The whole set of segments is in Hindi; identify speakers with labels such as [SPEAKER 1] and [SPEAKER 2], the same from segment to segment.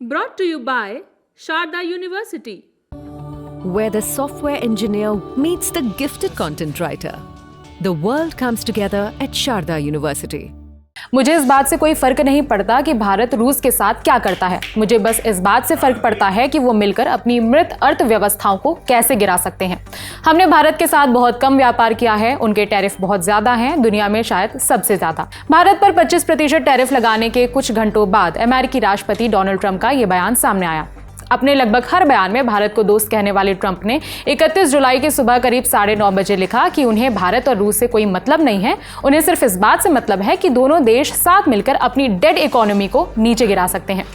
[SPEAKER 1] Brought to you by Sharda University,
[SPEAKER 2] where the software engineer meets the gifted content writer. The world comes together at Sharda University.
[SPEAKER 3] मुझे इस बात से कोई फर्क नहीं पड़ता कि भारत रूस के साथ क्या करता है। मुझे बस इस बात से फर्क पड़ता है कि वो मिलकर अपनी मृत अर्थव्यवस्थाओं को कैसे गिरा सकते हैं। हमने भारत के साथ बहुत कम व्यापार किया है, उनके टैरिफ बहुत ज्यादा हैं, दुनिया में शायद सबसे ज्यादा। भारत पर 25% टैरिफ लगाने के कुछ घंटों बाद अमेरिकी राष्ट्रपति डोनाल्ड ट्रंप का ये बयान सामने आया। अपने लगभग हर बयान में भारत को दोस्त कहने वाले ट्रंप ने 31 जुलाई की सुबह करीब 9:30 बजे लिखा कि उन्हें भारत और रूस से कोई मतलब नहीं है, उन्हें सिर्फ इस बात से मतलब है कि दोनों देश साथ मिलकर अपनी डेड इकोनॉमी को नीचे गिरा सकते हैं।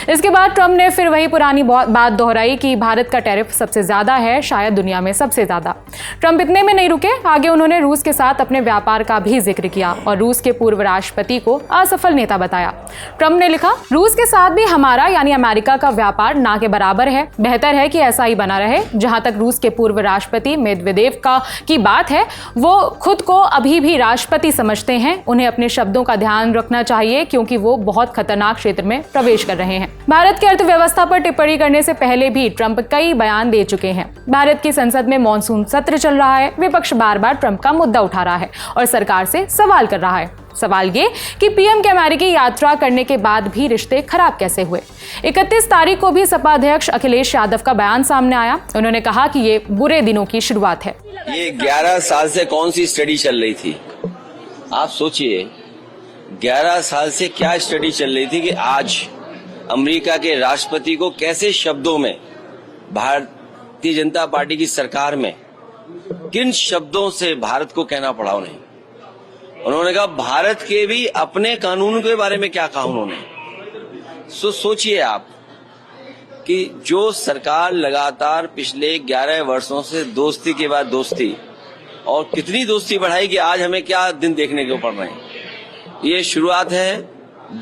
[SPEAKER 3] इसके बाद ट्रंप ने फिर वही पुरानी बात दोहराई कि भारत का टैरिफ सबसे ज्यादा है, शायद दुनिया में सबसे ज्यादा। ट्रंप इतने में नहीं रुके, आगे उन्होंने रूस के साथ अपने व्यापार का भी जिक्र किया और रूस के पूर्व राष्ट्रपति को असफल नेता बताया। ट्रंप ने लिखा, रूस के साथ भी हमारा यानी अमेरिका का व्यापार ना के बराबर है, बेहतर है कि ऐसा ही बना रहे। जहां तक रूस के पूर्व राष्ट्रपति मेदवेदेव की बात है, वो खुद को अभी भी राष्ट्रपति समझते हैं, उन्हें अपने शब्दों का ध्यान रखना चाहिए क्योंकि वो बहुत खतरनाक क्षेत्र में प्रवेश कर रहे हैं। भारत की अर्थव्यवस्था पर टिप्पणी करने से पहले भी ट्रंप कई बयान दे चुके हैं। भारत की संसद में मॉनसून सत्र चल रहा है, विपक्ष बार बार ट्रंप का मुद्दा उठा रहा है और सरकार से सवाल कर रहा है। सवाल ये कि पीएम के अमेरिकी यात्रा करने के बाद भी रिश्ते खराब कैसे हुए। 31 तारीख को भी सपा अध्यक्ष अखिलेश यादव का बयान सामने आया। उन्होंने कहा कि ये बुरे दिनों की शुरुआत है।
[SPEAKER 4] ये 11 साल से कौन सी स्टडी चल रही थी? आप सोचिए, 11 साल से क्या स्टडी चल रही थी कि आज अमेरिका के राष्ट्रपति को कैसे शब्दों में भारतीय जनता पार्टी की सरकार में किन शब्दों से भारत को कहना पड़ा उन्हें। उन्होंने कहा भारत के भी अपने कानून के बारे में क्या कहा उन्होंने। सोचिए आप कि जो सरकार लगातार पिछले 11 वर्षों से दोस्ती के बाद दोस्ती और कितनी दोस्ती बढ़ाई कि आज हमें क्या दिन देखने को पड़ रहे हैं। ये शुरुआत है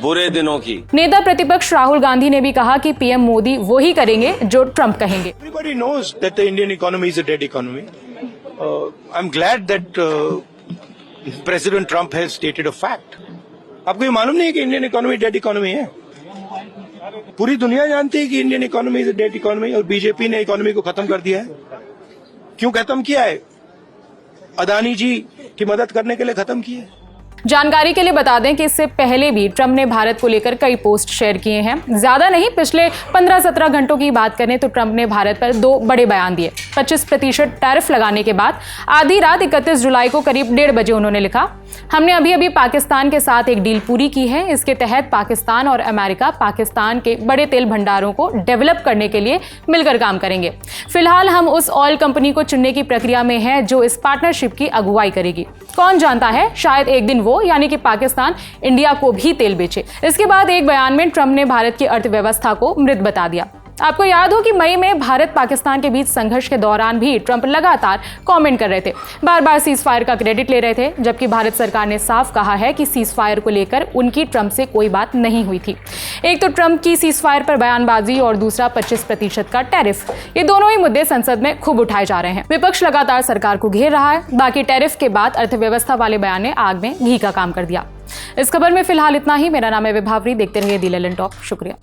[SPEAKER 4] बुरे दिनों की।
[SPEAKER 3] नेता प्रतिपक्ष राहुल गांधी ने भी कहा कि पीएम मोदी वो ही करेंगे जो ट्रंप कहेंगे।
[SPEAKER 5] Everybody knows that the Indian economy is a dead economy. I'm glad that President Trump has stated a fact. आपको ये मालूम नहीं है कि इंडियन इकोनॉमी डेड इकोनॉमी है? पूरी दुनिया जानती है कि Indian economy is a dead economy और बीजेपी ने इकोनॉमी को खत्म कर दिया है। क्यों खत्म किया है? अदानी जी की मदद करने के लिए खत्म किया है।
[SPEAKER 3] जानकारी के लिए बता दें कि इससे पहले भी ट्रंप ने भारत को लेकर कई पोस्ट शेयर किए हैं। ज्यादा नहीं, पिछले 15-17 घंटों की बात करें तो ट्रंप ने भारत पर 2 बड़े बयान दिए। 25% टैरिफ लगाने के बाद आधी रात 31 जुलाई को करीब 1:30 बजे उन्होंने लिखा, हमने अभी पाकिस्तान के साथ एक डील पूरी की है। इसके तहत पाकिस्तान और अमेरिका पाकिस्तान के बड़े तेल भंडारों को डेवलप करने के लिए मिलकर काम करेंगे। फिलहाल हम उस ऑयल कंपनी को चुनने की प्रक्रिया में हैं जो इस पार्टनरशिप की अगुवाई करेगी। कौन जानता है, शायद एक दिन वो यानी कि पाकिस्तान इंडिया को भी तेल बेचे। इसके बाद एक बयान में ट्रंप ने भारत की अर्थव्यवस्था को मृत बता दिया। आपको याद हो कि मई में भारत पाकिस्तान के बीच संघर्ष के दौरान भी ट्रंप लगातार कमेंट कर रहे थे, बार बार सीज फायर का क्रेडिट ले रहे थे, जबकि भारत सरकार ने साफ कहा है कि सीज फायर को लेकर उनकी ट्रंप से कोई बात नहीं हुई थी। एक तो ट्रंप की सीज फायर पर बयानबाजी और दूसरा 25% का टैरिफ, ये दोनों ही मुद्दे संसद में खूब उठाए जा रहे हैं। विपक्ष लगातार सरकार को घेर रहा है। बाकी टैरिफ के बाद अर्थव्यवस्था वाले बयान ने आग में घी का काम कर दिया। इस खबर में फिलहाल इतना ही। मेरा नाम है विभावरी। देखते रहिए दी ललन टॉप। शुक्रिया।